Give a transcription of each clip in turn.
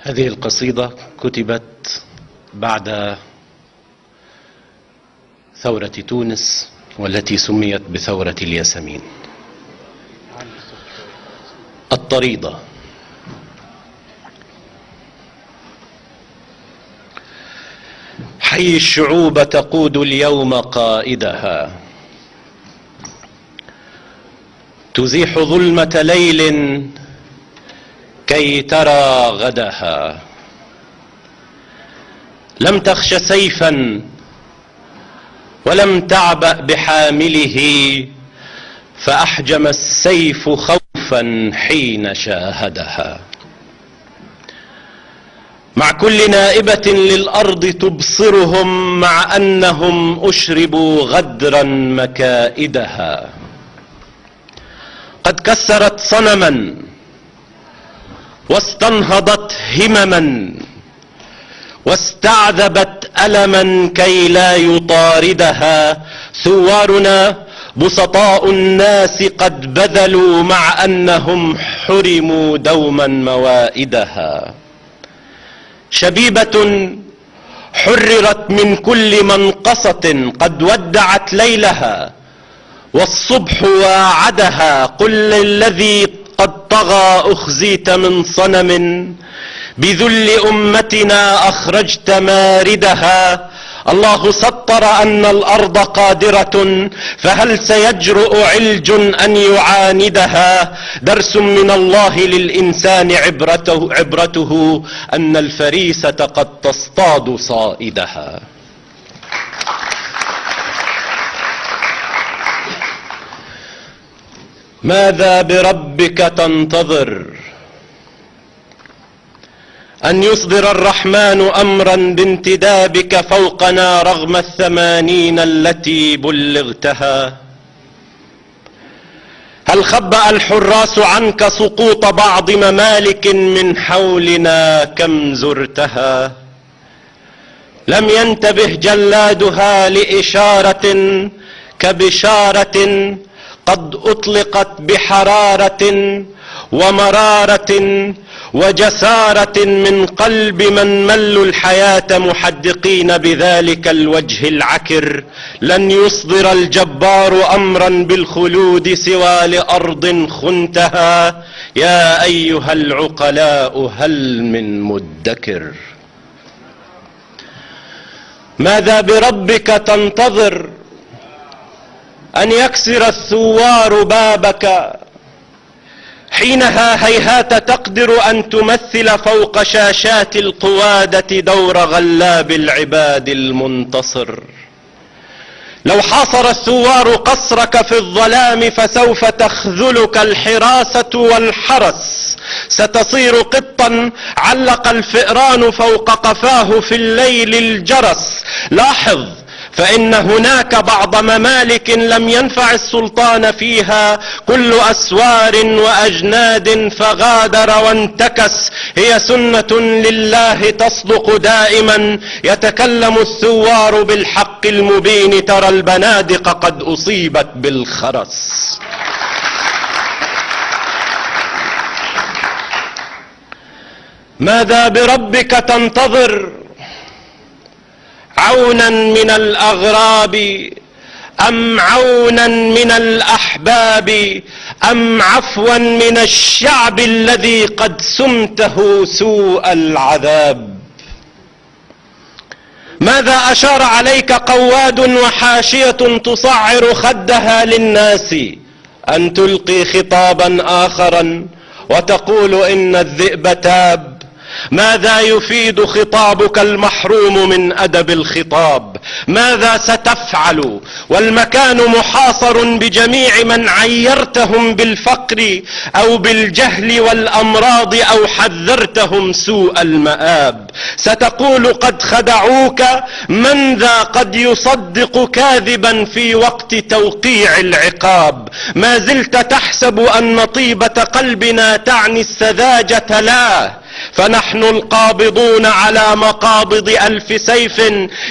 هذه القصيدة كتبت بعد ثورة تونس والتي سميت بثورة الياسمين. الطريضة: حي الشعوب تقود اليوم قائدها، تزيح ظلمة ليل كي ترى غدها. لم تخش سيفا ولم تعبأ بحامله، فأحجم السيف خوفا حين شاهدها. مع كل نائبة للأرض تبصرهم، مع أنهم أشربوا غدرا مكائدها. قد كسرت صنما واستنهضت همما، واستعذبت ألما كي لا يطاردها. ثوارنا بسطاء الناس قد بذلوا، مع أنهم حرموا دوما موائدها. شبيبة حررت من كل منقصة، قد ودعت ليلها والصبح واعدها. قل للذي قد طغى أخزيت من صنم، بذل أمتنا أخرجت ماردها. الله سطر أن الأرض قادرة، فهل سيجرؤ علج أن يعاندها؟ درس من الله للإنسان عبرته أن الفريسة قد تصطاد صائدها. ماذا بربك تنتظر؟ أن يصدر الرحمن أمرا بانتدابك فوقنا رغم 80 التي بلغتها؟ هل خبأ الحراس عنك سقوط بعض ممالك من حولنا كم زرتها؟ لم ينتبه جلادها لإشارة كبشارة قد أطلقت بحرارة ومرارة وجسارة من قلب من ملوا الحياة محدقين بذلك الوجه العكر. لن يصدر الجبار أمرا بالخلود سوى لأرض خنتها. يا أيها العقلاء هل من مدكر؟ ماذا بربك تنتظر؟ أن يكسر الثوار بابك، حينها هيهات تقدر أن تمثل فوق شاشات القوادة دور غلاب العباد المنتصر. لو حاصر الثوار قصرك في الظلام، فسوف تخذلك الحراسة والحرس. ستصير قطا علق الفئران فوق قفاه في الليل الجرس. لاحظ، فإن هناك بعض ممالك لم ينفع السلطان فيها كل أسوار وأجناد، فغادر وانتكس. هي سنة لله تصدق دائما، يتكلم الثوار بالحق المبين. ترى البنادق قد أصيبت بالخرس. ماذا بربك تنتظر؟ عونا من الأغراب أم عونا من الأحباب، أم عفوا من الشعب الذي قد سمته سوء العذاب؟ ماذا أشار عليك قواد وحاشية تصعر خدها للناس، أن تلقي خطابا آخرا وتقول إن الذئب تاب؟ ماذا يفيد خطابك المحروم من أدب الخطاب؟ ماذا ستفعل والمكان محاصر بجميع من عيرتهم بالفقر أو بالجهل والأمراض أو حذرتهم سوء المآب؟ ستقول قد خدعوك. من ذا قد يصدق كاذبا في وقت توقيع العقاب؟ ما زلت تحسب أن طيبة قلبنا تعني السذاجة. لا، فنحن القابضون على مقابض 1000 سيف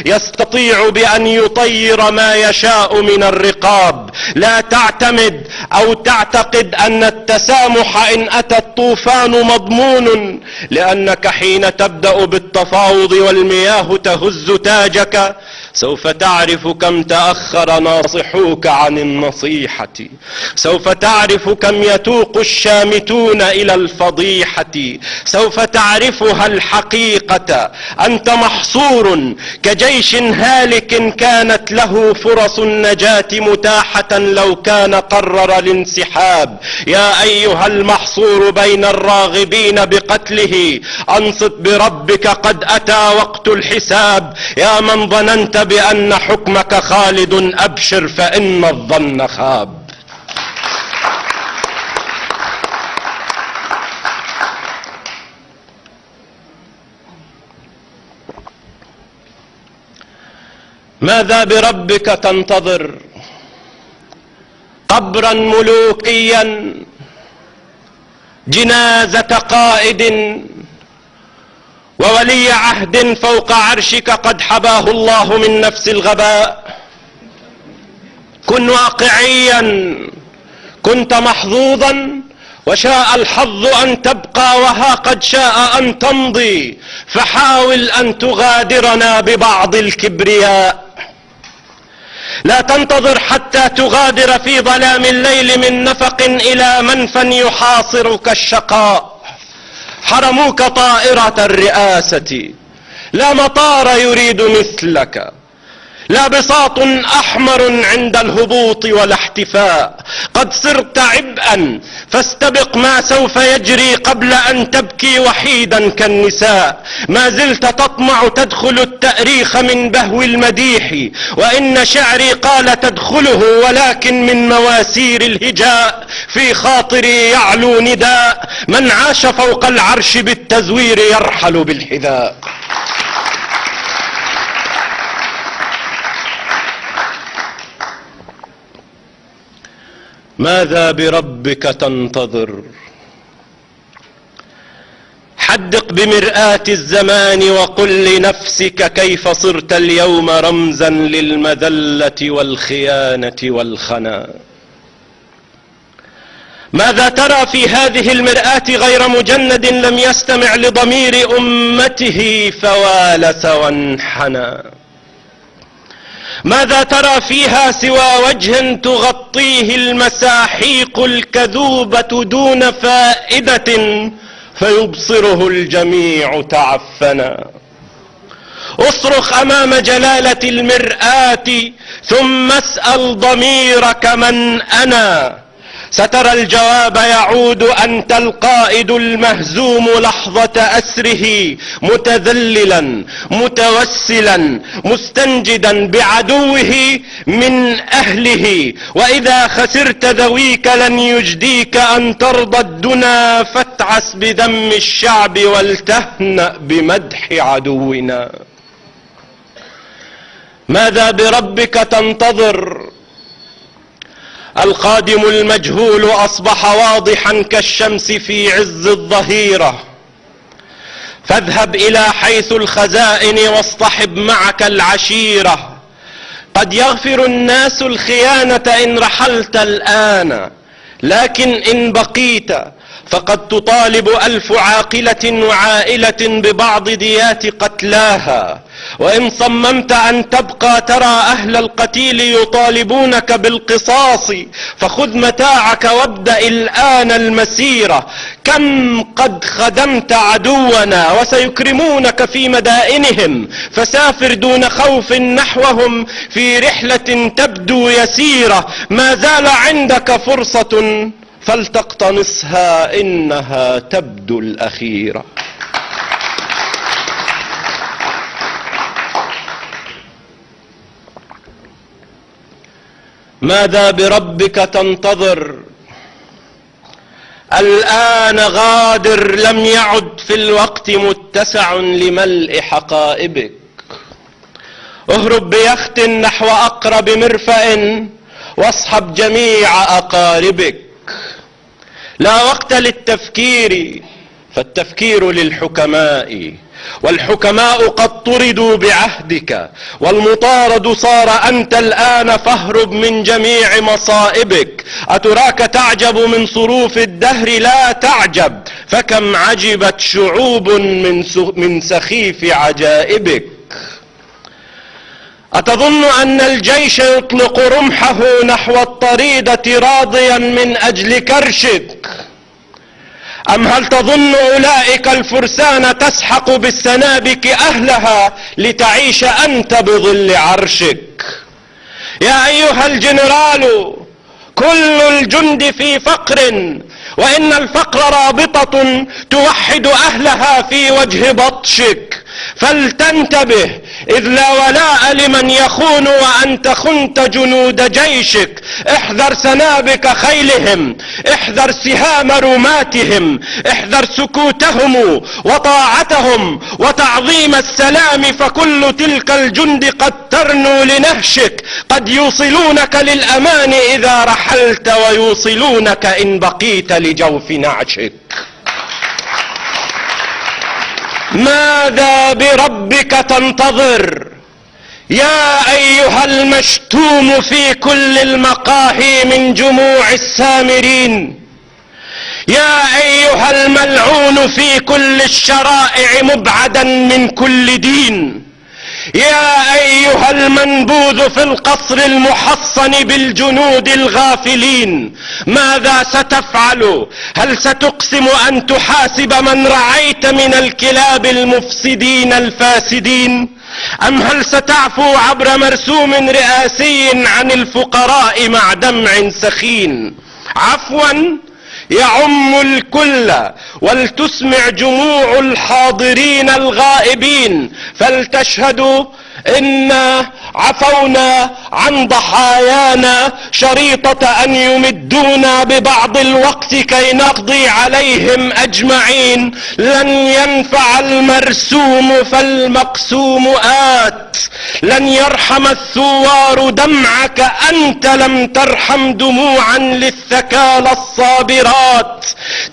يستطيع بأن يطير ما يشاء من الرقاب. لا تعتمد أو تعتقد أن التسامح إن أتى الطوفان مضمون، لأنك حين تبدأ بالتفاوض والمياه تهز تاجك سوف تعرف كم تأخر ناصحوك عن النصيحة، سوف تعرف كم يتوق الشامتون إلى الفضيحة، سوف تعرفها الحقيقة. أنت محصور كجيش هالك كانت له فرص النجاة متاحة لو كان قرر الانسحاب. يا أيها المحصور بين الراغبين بقتله، أنصت بربك قد أتى وقت الحساب. يا من ظننت بأن حكمك خالد، أبشر فإن الظن خاب. ماذا بربك تنتظر؟ قبرا ملوكيا، جنازة قائد وولي عهد فوق عرشك قد حباه الله من نفس الغباء. كن واقعيا، كنت محظوظا وشاء الحظ أن تبقى وها قد شاء أن تمضي، فحاول أن تغادرنا ببعض الكبرياء. لا تنتظر حتى تغادر في ظلام الليل من نفق إلى منفى يحاصرك الشقاء. حرموك طائرة الرئاسة، لا مطار يريد مثلك، لا بساط أحمر عند الهبوط ولا احتفاء. قد صرت عبئا فاستبق ما سوف يجري قبل أن تبكي وحيدا كالنساء. ما زلت تطمع تدخل التأريخ من بهو المديح، وإن شعري قال تدخله ولكن من مواسير الهجاء. في خاطري يعلو نداء من عاش فوق العرش بالتزوير يرحل بالحذاء. ماذا بربك تنتظر؟ حدق بمرآة الزمان وقل لنفسك كيف صرت اليوم رمزا للمذلة والخيانة والخنا. ماذا ترى في هذه المرآة غير مجند لم يستمع لضمير أمته فوالس وانحنى؟ ماذا ترى فيها سوى وجه تغطيه المساحيق الكذوبة دون فائدة فيبصره الجميع تعفنا؟ اصرخ أمام جلالة المرآة ثم اسأل ضميرك من أنا. سترى الجواب يعود. أنت القائد المهزوم لحظة أسره، متذللا متوسلا مستنجدا بعدوه من أهله. وإذا خسرت ذويك لن يجديك أن ترضى الدنا، فاتعس بذم الشعب ولتهنأ بمدح عدونا. ماذا بربك تنتظر؟ القادم المجهول أصبح واضحا كالشمس في عز الظهيرة، فاذهب إلى حيث الخزائن واصطحب معك العشيرة. قد يغفر الناس الخيانة إن رحلت الآن، لكن إن بقيت فقد تطالب 1000 عاقلة وعائلة ببعض ديات قتلاها. وإن صممت أن تبقى ترى أهل القتيل يطالبونك بالقصاص، فخذ متاعك وابدأ الآن المسيرة. كم قد خدمت عدونا وسيكرمونك في مدائنهم، فسافر دون خوف نحوهم في رحلة تبدو يسيرة. ما زال عندك فرصة فلتقتنصها، إنها تبدو الأخيرة. ماذا بربك تنتظر؟ الآن غادر، لم يعد في الوقت متسع لملء حقائبك. اهرب بيخت نحو أقرب مرفأ واصحب جميع أقاربك. لا وقت للتفكير فالتفكير للحكماء، والحكماء قد طردوا بعهدك، والمطارد صار أنت الآن، فاهرب من جميع مصائبك. أتراك تعجب من صروف الدهر؟ لا تعجب، فكم عجبت شعوب من سخيف عجائبك. أتظن أن الجيش يطلق رمحه نحو الطريدة راضيا من أجل كرشك؟ أم هل تظن أولئك الفرسان تسحق بالسنابك أهلها لتعيش أنت بظل عرشك؟ يا أيها الجنرال، كل الجند في فقر، وإن الفقر رابطة توحد أهلها في وجه بطشك. فلتنتبه، إذ لا ولاء لمن يخون وأنت خنت جنود جيشك. احذر سنابك خيلهم، احذر سهام رماتهم، احذر سكوتهم وطاعتهم وتعظيم السلام، فكل تلك الجند قد ترنو لنهشك. قد يوصلونك للأمان إذا رحلت، ويوصلونك إن بقيت لجوف نعشك. ماذا بربك تنتظر يا أيها المشتوم في كل المقاهي من جموع السامرين؟ يا أيها الملعون في كل الشرائع مبعدا من كل دين؟ يا أيها المنبوذ في القصر المحصن بالجنود الغافلين، ماذا ستفعل؟ هل ستقسم أن تحاسب من رعيت من الكلاب المفسدين الفاسدين؟ أم هل ستعفو عبر مرسوم رئاسي عن الفقراء مع دمع سخين؟ عفوا يعم الكل، ولتسمع جموع الحاضرين الغائبين، فلتشهدوا إنا عفونا عن ضحايانا شريطة أن يمدونا ببعض الوقت كي نقضي عليهم أجمعين. لن ينفع المرسوم فالمقسوم آت، لن يرحم الثوار دمعك، أنت لم ترحم دموعا للثكالى الصابرات.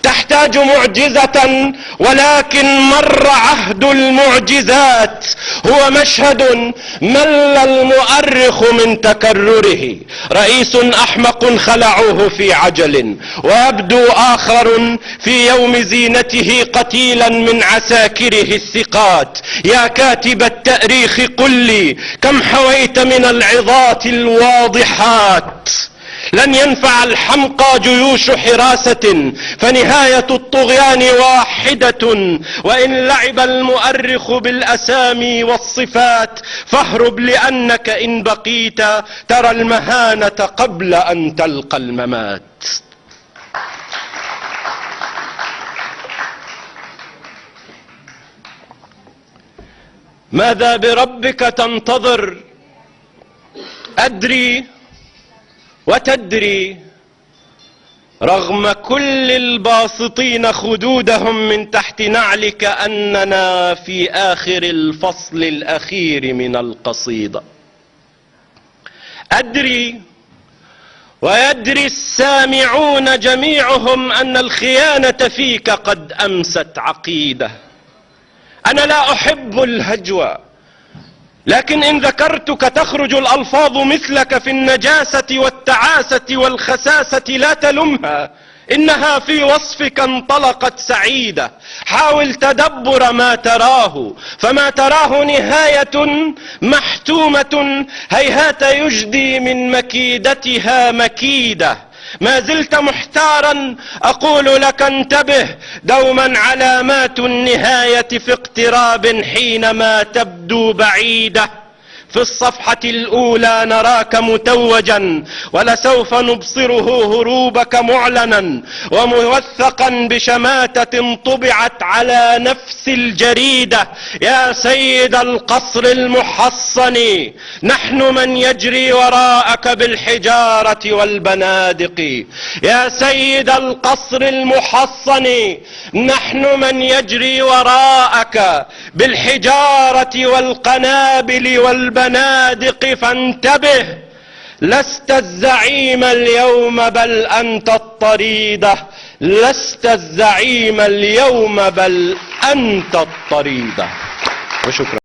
تحتاج معجزة، ولكن مر عهد المعجزات. هو مشهد مل المؤرخ من تكرره، رئيس أحمق خلعوه في عجل، ويبدو آخر في يوم زينته قتيلا من عساكره الثقات. يا كاتب التاريخ قل لي كم حويت من العظات الواضحات. لن ينفع الحمقى جيوش حراسة، فنهاية الطغيان واحدة. وإن لعب المؤرخ بالأسامي والصفات، فاهرب لأنك إن بقيت ترى المهانة قبل أن تلقى الممات. ماذا بربك تنتظر؟ أدري وتدري، رغم كل الباسطين خدودهم من تحت نعلك، أننا في آخر الفصل الأخير من القصيدة. أدري ويدري السامعون جميعهم أن الخيانة فيك قد أمست عقيدة. أنا لا أحب الهجوة، لكن إن ذكرتك تخرج الألفاظ مثلك في النجاسة والتعاسة والخساسة. لا تلمها، إنها في وصفك انطلقت سعيدة. حاول تدبر ما تراه، فما تراه نهاية محتومة، هيهات يجدي من مكيدتها مكيدة. ما زلت محتارا، أقول لك انتبه، دوما علامات النهاية في اقتراب حينما تبدو بعيدة. في الصفحة الأولى نراك متوجا، ولسوف نبصره هروبك معلنا وموثقا بشماتة طبعت على نفس الجريدة. يا سيد القصر المحصن، نحن من يجري وراءك بالحجارة والبنادق. يا سيد القصر المحصن، نحن من يجري وراءك بالحجارة والقنابل والبنادق. فانتبه، لست الزعيم اليوم بل أنت الطريدة. لست الزعيم اليوم بل أنت الطريدة. وشكرا.